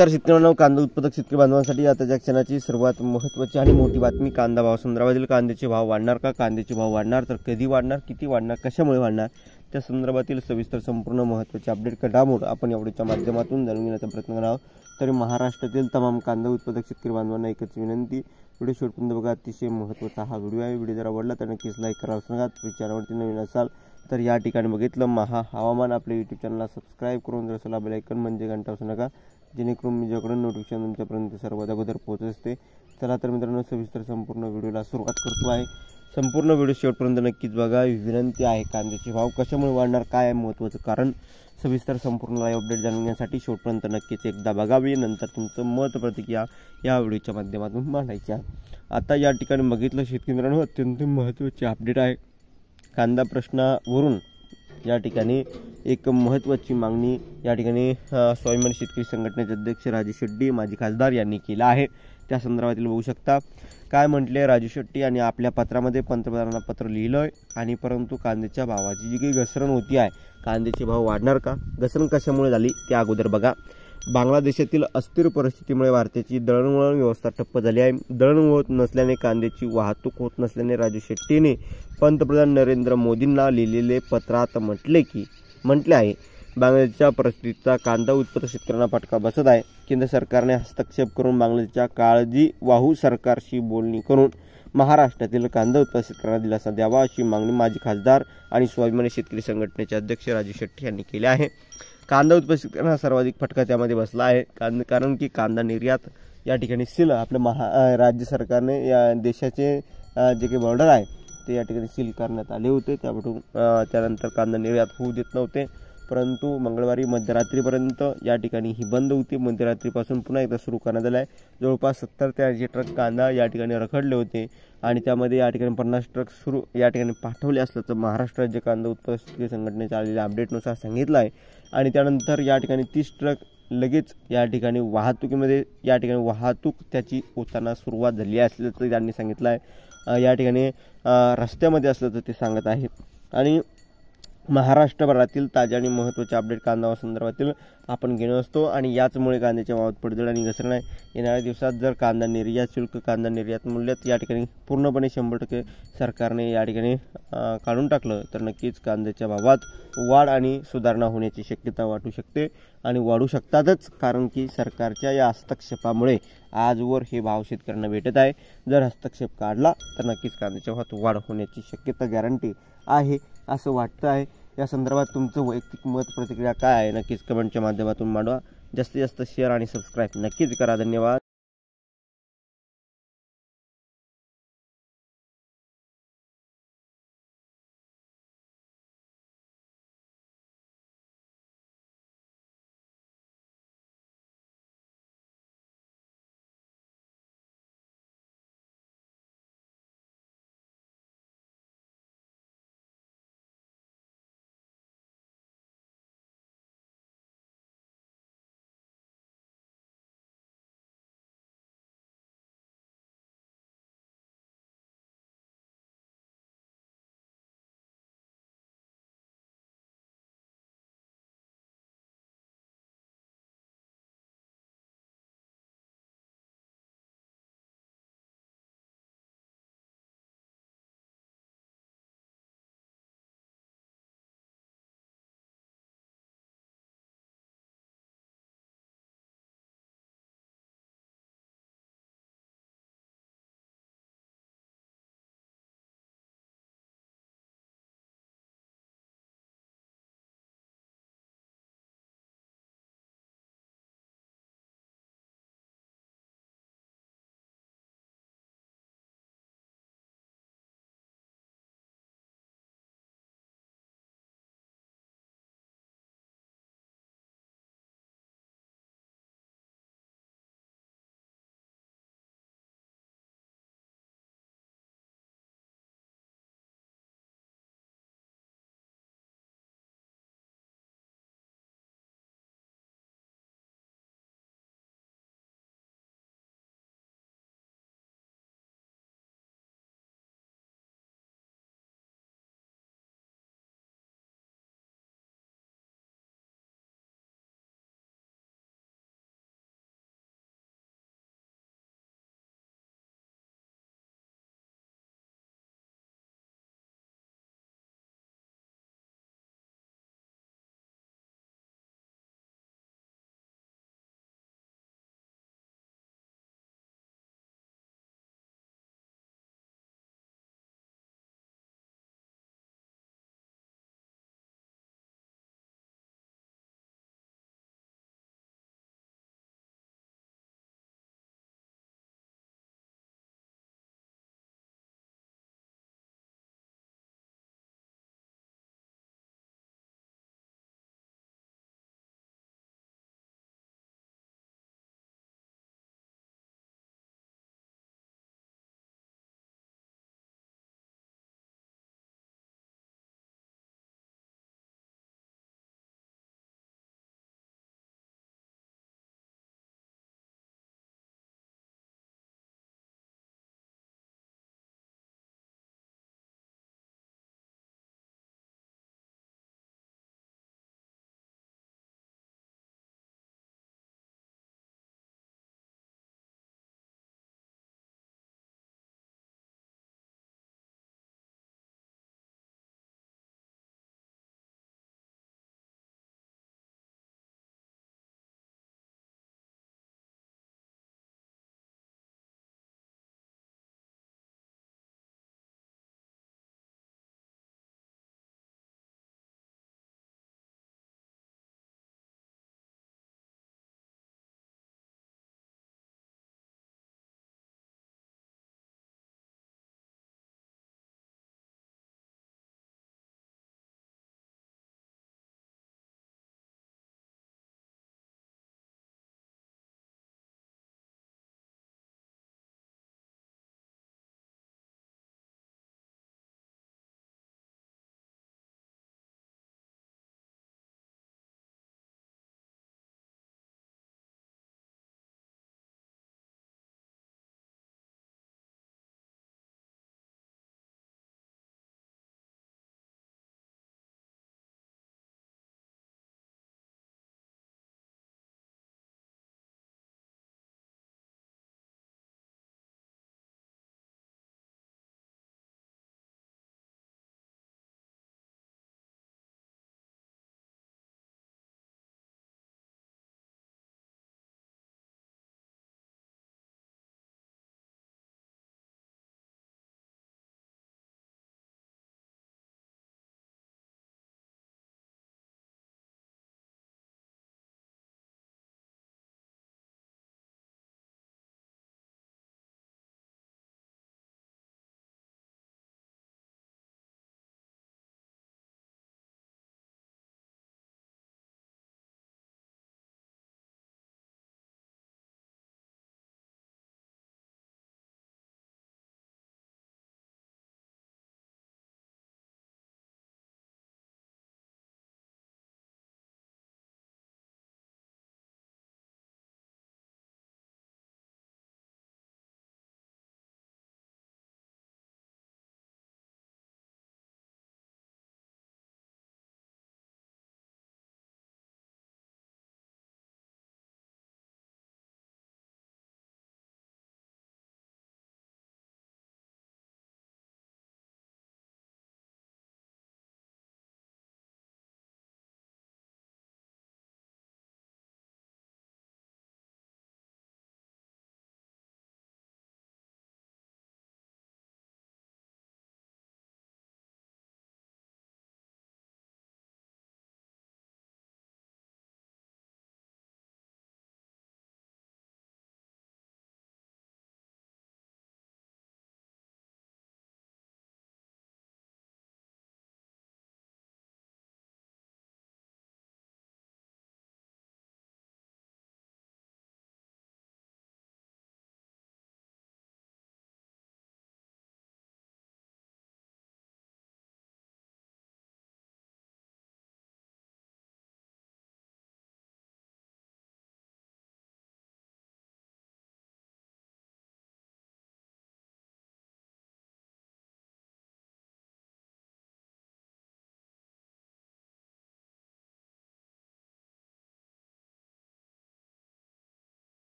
नमस्कार शेतकऱ्यांनो, कांदा उत्पादक शेतकरी बांधवांसाठी आताच्या क्षणाची सर्वात महत्त्वाची आणि मोठी बातमी. कांदा भाव संदर्भातील कांद्याचे भाव वाढणार का, कांद्याचे भाव वाढणार तर कधी वाढणार, किती वाढणार, कशामुळे वाढणार, त्या संदर्भातील सविस्तर संपूर्ण महत्त्वाचे अपडेट घडामोड आपण यावेळच्या माध्यमातून जाणून घेण्याचा प्रयत्न करणार आहोत. तरी महाराष्ट्रातील तमाम कांदा उत्पादक शेतकरी बांधवांना एकच विनंती, व्हिडिओ शेवटपर्यंत बघा. अतिशय महत्त्वाचा हा व्हिडिओ आहे. व्हिडिओ जर आवडला तर नक्कीच लाईक करा. सांगा चॅनलवरती नवीन असाल तर या ठिकाणी बघितलं महा हवामान आपल्या यूट्यूब चॅनलला सबस्क्राईब करून जर असला बेल आयकॉन म्हणजे घंटा वाजवू नका, जेणेकरून मी ज्याकडून नोटिफिकेशन तुमच्यापर्यंत सर्वात अगोदर पोहोचत असते. चला तर मित्रांनो, सविस्तर संपूर्ण व्हिडिओला सुरुवात करतो आहे. संपूर्ण व्हिडिओ शेवटपर्यंत नक्कीच बघा. विनंती आहे, कांद्याचे भाव कशामुळे वाढणार, काय आहे महत्त्वाचं कारण, सविस्तर संपूर्ण लाईव्ह अपडेट जाणून घेण्यासाठी शेवटपर्यंत नक्कीच एकदा बघावे. नंतर तुमचं मत प्रतिक्रिया या व्हिडिओच्या माध्यमातून मांडायची आहे. आता या ठिकाणी बघितलं शेतकरी मित्रांनो, अत्यंत महत्त्वाची अपडेट आहे. कांदा प्रश्नावरून या ठिकाणी एक महत्त्वाची मागणी या ठिकाणी स्वाभिमानी शेतकरी संघटनेचे अध्यक्ष राजू शेट्टी माजी खासदार यांनी केला आहे. त्या संदर्भातील बघू शकता काय म्हटले राजू शेट्टी यांनी आपल्या पत्रामध्ये. पंतप्रधानांना पत्र लिहिलं आहे आणि परंतु कांद्याच्या भावाची जी काही घसरण होती आहे, कांद्याचे भाव वाढणार का, घसरण कशामुळे झाली त्या अगोदर बघा. बांगलादेशातील अस्थिर परिस्थितीमुळे भारताची दळणवळण व्यवस्था ठप्प झाली आहे. दळणवळण होत नसल्याने कांद्याची वाहतूक होत नसल्याने राजू शेट्टीने पंतप्रधान नरेंद्र मोदींना लिहिलेले पत्रात म्हटले आहे, बांगलादेशच्या परिस्थितीचा कांदा उत्पादक शेतकऱ्यांना फटका बसत आहे. केंद्र सरकारने हस्तक्षेप करून बांगलादेशच्या काळजीवाहू सरकारशी बोलणी करून महाराष्ट्रातील कांदा उत्पादक शेतकऱ्यांना दिलासा द्यावा, अशी मागणी माजी खासदार आणि स्वाभिमानी शेतकरी संघटनेचे अध्यक्ष राजू शेट्टी यांनी केली आहे. कांदा उत्पादक शेतकऱ्यांना सर्वाधिक फटका त्यामध्ये बसला आहे. कारण की कांदा निर्यात या ठिकाणी सील आपल्या राज्य सरकारने या देशाचे जे काही बॉर्डर आहे ते या ठिकाणी सील करण्यात आले होते. त्यानंतर कांदा निर्यात होऊ देत नव्हते, परंतु मंगळवारी मध्यरात्रीपर्यंत या ठिकाणी ही बंद होती. मध्यरात्रीपासून पुन्हा एकदा सुरू करण्यात आलं आहे. जवळपास 70 ते 80 ट्रक कांदा या ठिकाणी रखडले होते आणि त्यामध्ये या ठिकाणी 50 ट्रक या ठिकाणी पाठवले असल्याचं महाराष्ट्र राज्य कांदा उत्पादक शेतकरी संघटनेच्या आलेल्या अपडेटनुसार सांगितलं आहे. आणि त्यानंतर या ठिकाणी 30 ट्रक लगेच या ठिकाणी वाहतूक त्याची होताना सुरुवात झाली असल्याचं त्यांनी सांगितलं आहे. या ठिकाणी रस्त्यामध्ये असल्याचं ते सांगत आहेत. आणि महाराष्ट्रभरातील ताज्या आणि महत्त्वाचे अपडेट कांदा संदर्भातील आपण घेऊन असतो आणि याचमुळे कांद्याच्या भावात पडझड आणि घसरण आहे. येणाऱ्या दिवसात जर कांदा निर्यात शुल्क, कांदा निर्यात मूल्यात या ठिकाणी पूर्णपणे 100% सरकारने या ठिकाणी काढून टाकलं तर नक्कीच कांद्याच्या भावात वाढ आणि सुधारणा होण्याची शक्यता वाटू शकते आणि वाढू शकतातच. कारण की सरकारच्या या हस्तक्षेपामुळे आजवर हे भाव शेतकऱ्यांना भेटत आहे. जर हस्तक्षेप काढला तर नक्कीच कांद्याच्या भावात वाढ होण्याची शक्यता गॅरंटी आहे असं वाटतं आहे. या संदर्भात तुमचं वैयक्तिक मत प्रतिक्रिया काय आहे नक्कीच कमेंटच्या माध्यमातून मांडवा. जास्तीत जास्त शेअर आणि सबस्क्राईब नक्कीच करा. धन्यवाद.